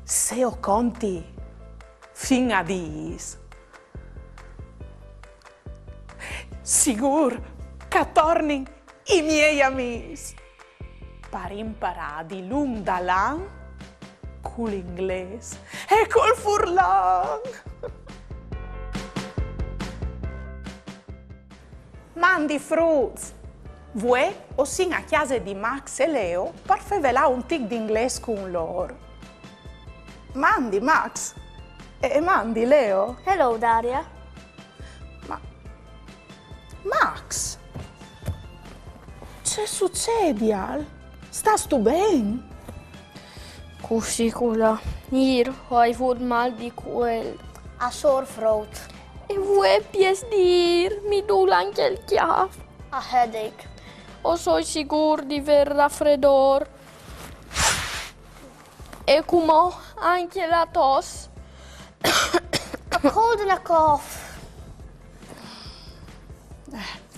S2: Se ho conti fin a dis. Sigur che tornin i miei amici per imparare di lung da lang con l'inglese e col furlan. Mandi fruits. Voi o sin a chiesa di Max e Leo per fevelà un tic d'inglese con loro. Mandi Max e mandi Leo.
S9: Hello, Daria.
S2: Max, che succede, Al? Stas tu bene?
S12: Cussicula, hier hai fått mal di quel.
S9: A sore throat.
S12: E vuoi piesdir, mi do anche il chiaf.
S9: A headache.
S12: O soy sicuro di ver raffreddor. E come anche la tos.
S9: A cold and a cough.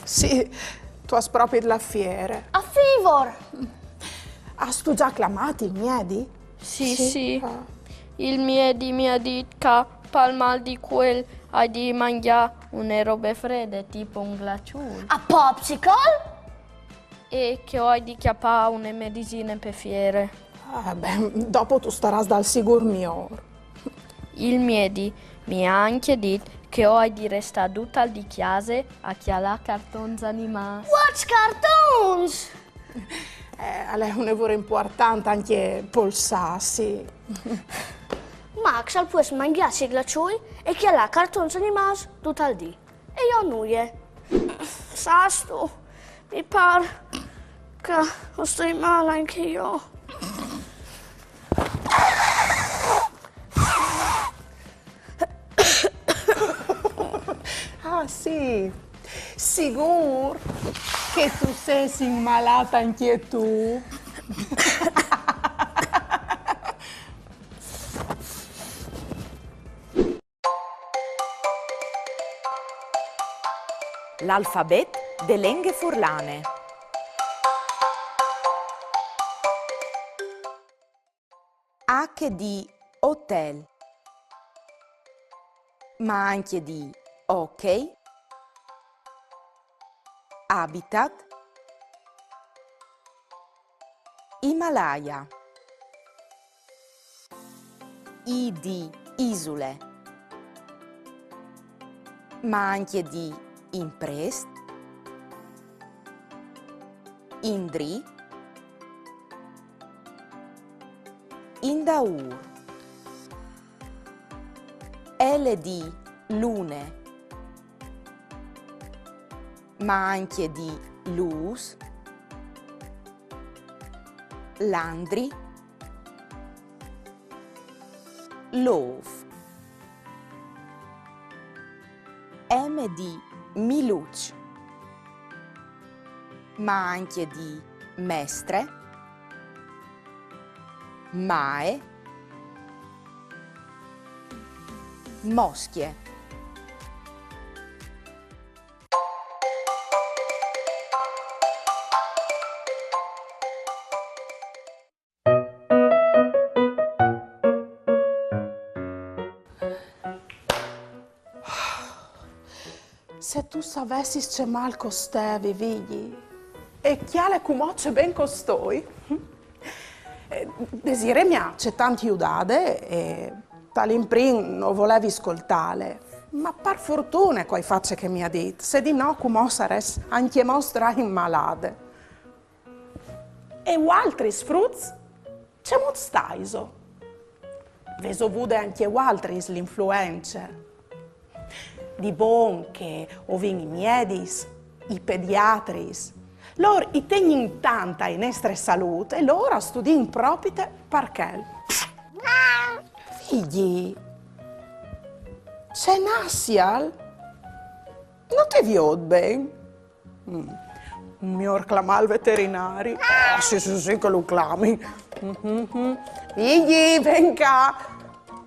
S2: Sì, tu hai proprio la fiera.
S9: A fever.
S2: Hai tu già chiamato i miei?
S12: Sì.
S2: Ah.
S12: Il miedi mi ha detto che per mal di quel hai di mangiare une robe fredde, tipo un glaciale.
S9: A popsicle.
S12: E che hai di chiappare une medicine per fiere.
S2: Dopo tu starai dal sicuro mio.
S12: Il miedi mi ha anche detto che hai di restare tutta di chiesa a chialare cartoni animati.
S9: Watch cartoons.
S2: È un lavoro importante anche polsarsi.
S9: Max al può mangiarsi i glaciui e che ha cartoni animati tutto il dì. E io nuie. Sasto, mi pare che sto male anche io.
S2: Ah sì, sicuro che tu sei malata anche tu.
S3: L'alfabet de lingue furlane. H di hotel, ma anche di hockey, habitat, Himalaya, I di isole, ma anche di imprest, Indri, Indaur, L di lune, ma anche di luz, Landri, Love, M di Miluc, ma anche di mestre, mae, moschie.
S2: Se tu savessi c'è mal costevi, vigli, e chiale cumocce ben costoi, desire mia c'è tanti udade e tal'imprin non volevi ascoltare, ma par fortuna coi facce che mi ha detto, se di no cumo sares anche mostra in malade. E altri sfruz c'è molto staiso. Veso vude anche altri l'influencer. Di bon che ovin i miedis, i pediatris, loro i tegnin tanta in estre salute e loro studin propite perché. Figli, c'è nasial? Non ti viod ben? Mi or clama al veterinario. Sì, che lo clami. Figli, venga.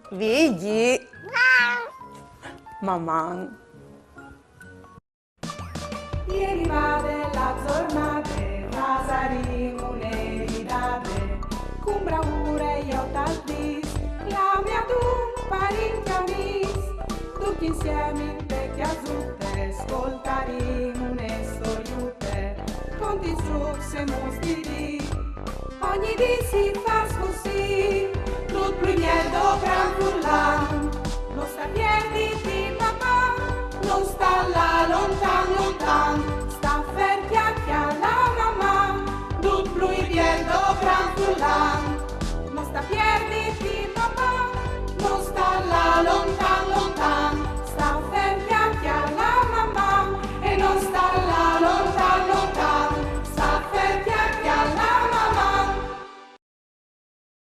S2: Figli. Mamma.
S1: Ieri va della giornata, Nasarino le ridate, con bravura io t'aldis, la mia tu parincanis, tutti insieme in vecchia zutte, ascoltarino une storiute, con ti se mostri, ogni di si fa così, tutto primiero gran furlan, non sta piedi di papà, non sta là lontan, sta fer chiacchia la mamma, tutto lui viendo